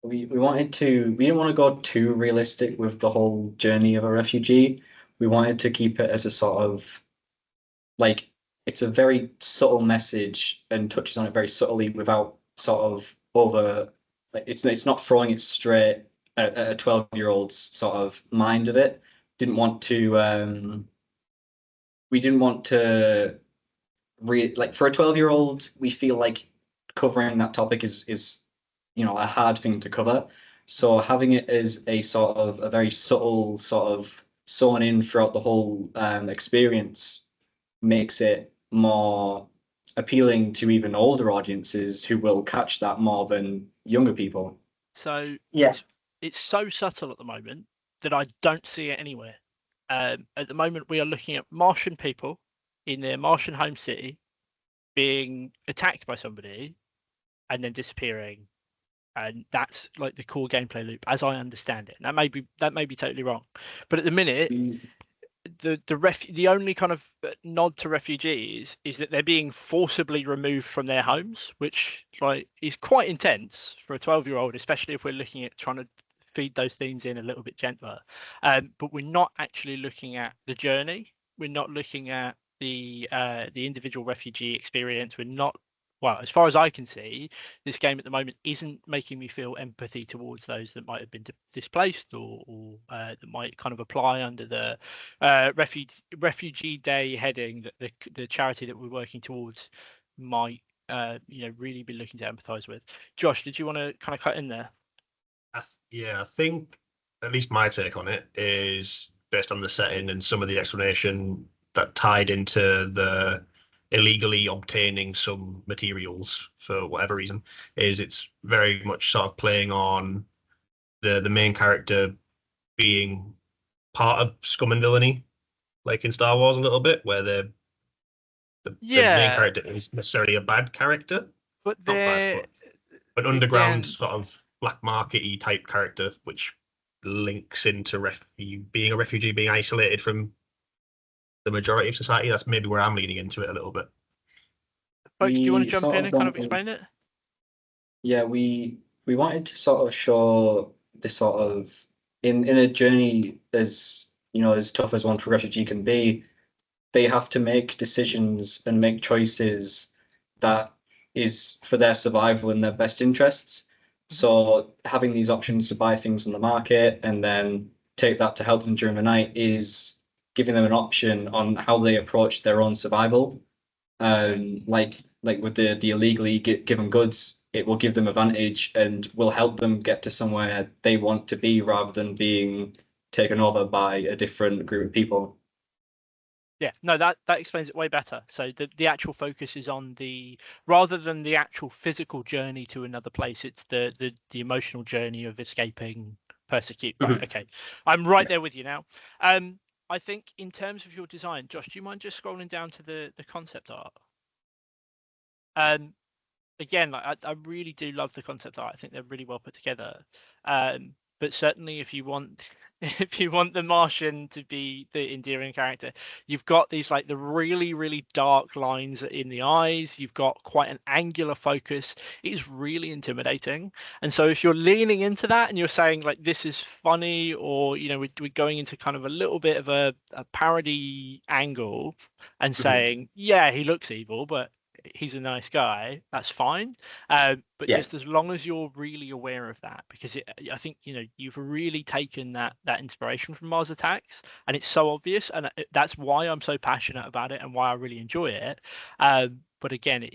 we didn't want to go too realistic with the whole journey of a refugee. We wanted to keep it as a sort of like it's a very subtle message and touches on it very subtly without sort of over like it's not throwing it straight at a 12-year-old's sort of mind of it. Didn't want to we didn't want to like for a 12-year-old, we feel like covering that topic is a hard thing to cover. So having it as a sort of a very subtle sort of sewn in throughout the whole experience makes it more appealing to even older audiences who will catch that more than younger people. So Yeah. it's so subtle at the moment that I don't see it anywhere. At the moment, we are looking at Martian people in their Martian home city being attacked by somebody and then disappearing, and that's like the core gameplay loop as I understand it. That may be totally wrong, but at the minute, the only kind of nod to refugees is that they're being forcibly removed from their homes, which like is quite intense for a 12-year-old, especially if we're looking at trying to feed those themes in a little bit gentler. But we're not actually looking at the journey. We're not looking at the individual refugee experience. We're not, well, as far as I can see, this game at the moment isn't making me feel empathy towards those that might have been displaced or that might kind of apply under the refugee day heading that the charity that we're working towards might really be looking to empathize with. Josh, did you want to kind of cut in there? Yeah, I think at least my take on it is based on the setting and some of the explanation that tied into the illegally obtaining some materials for whatever reason, is it's very much sort of playing on the main character being part of scum and villainy, like in Star Wars a little bit, where the main character is necessarily a bad character, but not bad, but an underground sort of black market-y type character, which links into being a refugee, being isolated from the majority of society. That's maybe where I'm leaning into it a little bit. Folks, do you want to jump in and kind of explain it? Yeah, we wanted to sort of show the sort of in a journey as tough as one for refugee can be, they have to make decisions and make choices that is for their survival and their best interests. So having these options to buy things on the market and then take that to help them during the night is giving them an option on how they approach their own survival. Like with the illegally given goods, it will give them advantage and will help them get to somewhere they want to be rather than being taken over by a different group of people. Yeah, no, that explains it way better. So the actual focus is on rather than the actual physical journey to another place, it's the emotional journey of escaping persecute. Right, okay. I'm right there with you now. I think in terms of your design, Josh, do you mind just scrolling down to the concept art? Again, like I really do love the concept art. I think they're really well put together. But certainly if you want the Martian to be the endearing character, you've got these like the really, really dark lines in the eyes. You've got quite an angular focus. It is really intimidating. And so if you're leaning into that and you're saying like this is funny, or we're going into kind of a little bit of a parody angle and saying, yeah, he looks evil, but he's a nice guy, that's fine. But just as long as you're really aware of that, because I think you've really taken that inspiration from Mars Attacks, and it's so obvious, and that's why I'm so passionate about it and why I really enjoy it. But again,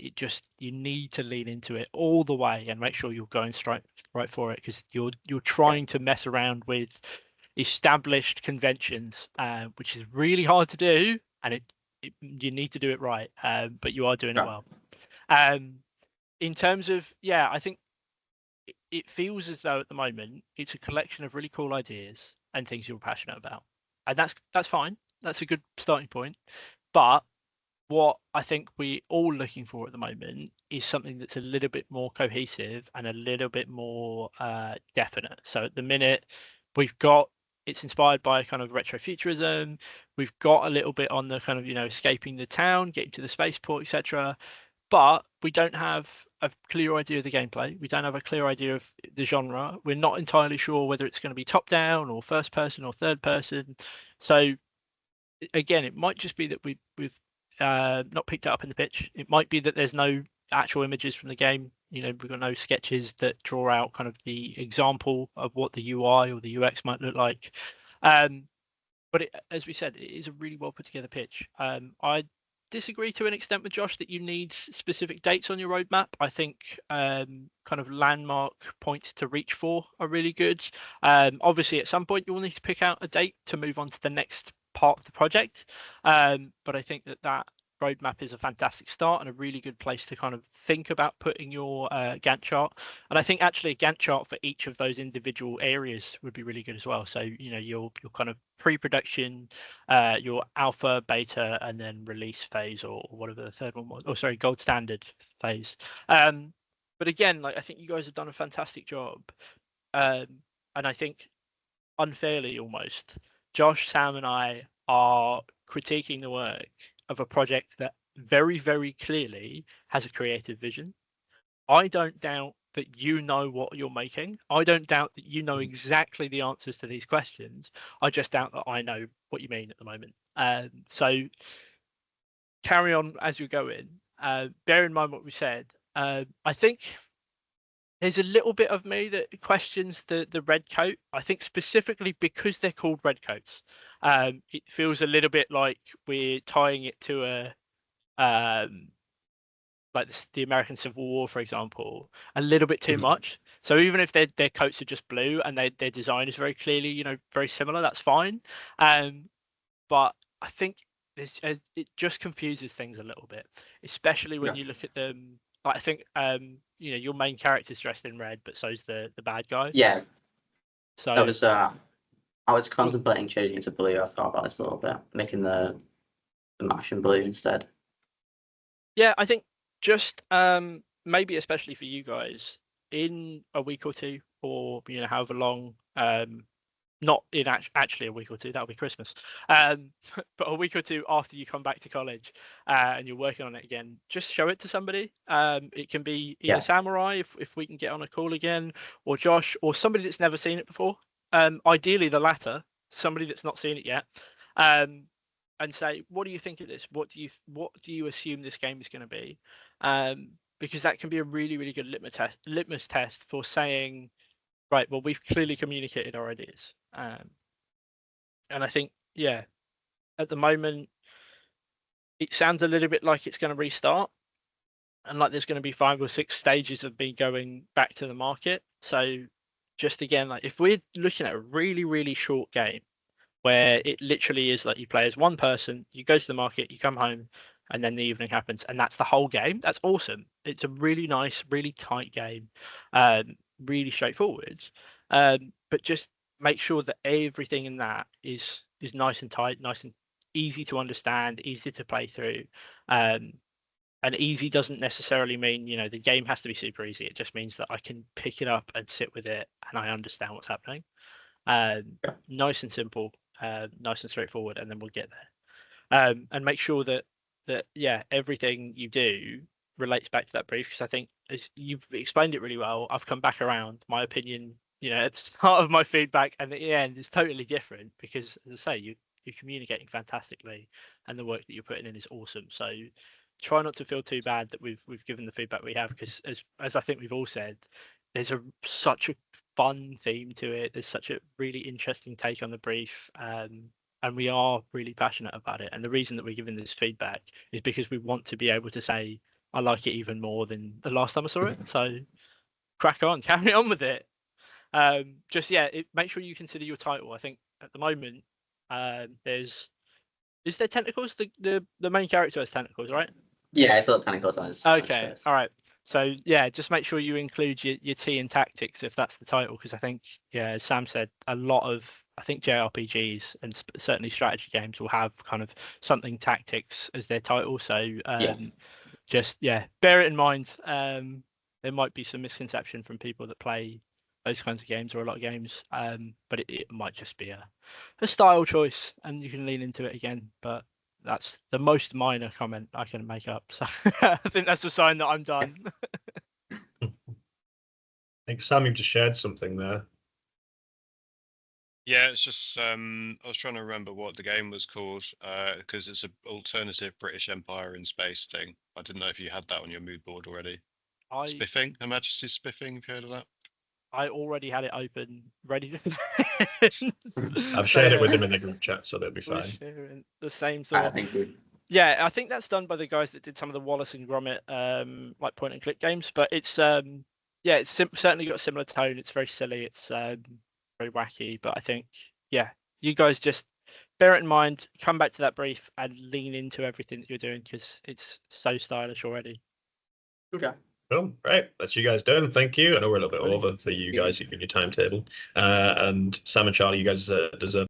you need to lean into it all the way and make sure you're going straight right for it, because you're trying to mess around with established conventions, which is really hard to do, and you need to do it right, but you are doing it well. In terms of, I think it feels as though at the moment it's a collection of really cool ideas and things you're passionate about, and that's fine. That's a good starting point. But what I think we're all looking for at the moment is something that's a little bit more cohesive and a little bit more definite. So at the minute, it's inspired by kind of retrofuturism. We've got a little bit on the kind of escaping the town, getting to the spaceport, etc. But we don't have a clear idea of the gameplay. We don't have a clear idea of the genre. We're not entirely sure whether it's going to be top down or first person or third person. So again, it might just be that we've not picked it up in the pitch. It might be that there's no actual images from the game. You know, we've got no sketches that draw out kind of the example of what the UI or the UX might look like. But as we said, it is a really well put together pitch. I disagree to an extent with Josh that you need specific dates on your roadmap. I think kind of landmark points to reach for are really good. Obviously, at some point, you will need to pick out a date to move on to the next part of the project. But I think that roadmap is a fantastic start and a really good place to kind of think about putting your Gantt chart. And I think actually a Gantt chart for each of those individual areas would be really good as well. So, you know, your kind of pre-production, your alpha, beta, and then release phase, or whatever the third one was. Oh, sorry, gold standard phase. But again, like I think you guys have done a fantastic job. And I think unfairly almost, Josh, Sam, and I are critiquing the work of a project that very, very clearly has a creative vision. I don't doubt that you know what you're making. I don't doubt that you know exactly the answers to these questions. I just doubt that I know what you mean at the moment. So carry on as you're going. Bear in mind what we said. I think there's a little bit of me that questions the red coat. I think specifically because they're called red coats. It feels a little bit like we're tying it to a like the American Civil War, for example, a little bit too much. So even if their coats are just blue and their design is very clearly, you know, very similar, that's fine. But I think it just confuses things a little bit, especially when you look at them. Like I think you know, your main character's dressed in red, but so's the bad guy. Yeah. So That was I was contemplating changing it to blue. I thought about this a little bit, making the Martian blue instead. yeah, I think just maybe especially for you guys in a week or two, or you know, however long, not in actually a week or two, that'll be Christmas, but a week or two after you come back to college and you're working on it again, just show it to somebody. It can be either Samurai, if we can get on a call again, or Josh, or somebody that's never seen it before. Ideally the latter, somebody that's not seen it yet. And say, what do you think of this? What do you assume this game is going to be? Because that can be a really, really good litmus test for saying, right, well, we've clearly communicated our ideas. And I think, yeah, at the moment, it sounds a little bit like it's going to restart, and like there's going to be 5 or 6 stages of me going back to the market. So just again, like if we're looking at a really, really short game, where it literally is like you play as one person, you go to the market, you come home, and then the evening happens, and that's the whole game. That's awesome. It's a really nice, really tight game, really straightforward. But just make sure that everything in that is nice and tight, nice and easy to understand, easy to play through. And easy doesn't necessarily mean, you know, the game has to be super easy. It just means that I can pick it up and sit with it, and I understand what's happening. Nice and simple, nice and straightforward, and then we'll get there. And make sure that yeah, everything you do relates back to that brief, because I think as you've explained it really well, I've come back around. My opinion, you know, at the start of my feedback and at the end is totally different, because as I say, you're communicating fantastically, and the work that you're putting in is awesome. So try not to feel too bad that we've given the feedback we have, because as I think we've all said, there's such a fun theme to it. There's such a really interesting take on the brief, and we are really passionate about it. And the reason that we're giving this feedback is because we want to be able to say, I like it even more than the last time I saw it. So crack on, carry on with it. Just make sure you consider your title. I think at the moment, is there tentacles? The main character has tentacles, right? Yeah, I thought Tentacles on his Okay, all right. So yeah, just make sure you include your T in tactics if that's the title, because I think, yeah, as Sam said, a lot of, I think JRPGs and certainly strategy games will have kind of something tactics as their title. So just bear it in mind. There might be some misconception from people that play those kinds of games or a lot of games, but it might just be a style choice, and you can lean into it again. But that's the most minor comment I can make up. So I think that's a sign that I'm done. think Sam, you've just shared something there. Yeah, it's just I was trying to remember what the game was called because it's an alternative British Empire in space thing. I didn't know if you had that on your mood board already. Spiffing, Her Majesty's Spiffing. Have you heard of that? I already had it open, ready to. I've shared it with him in the group chat, so they'll be We're fine. sharing the same I thought. think we. Yeah, I think that's done by the guys that did some of the Wallace and Gromit like point and click games. But it's yeah, it's certainly got a similar tone. It's very silly. It's very wacky. But I think you guys just bear it in mind. Come back to that brief and lean into everything that you're doing because it's so stylish already. Okay. Cool. Right, that's you guys done. Thank you. I know we're a little bit Brilliant. over for you guys in your timetable. And Sam and Charlie, you guys deserve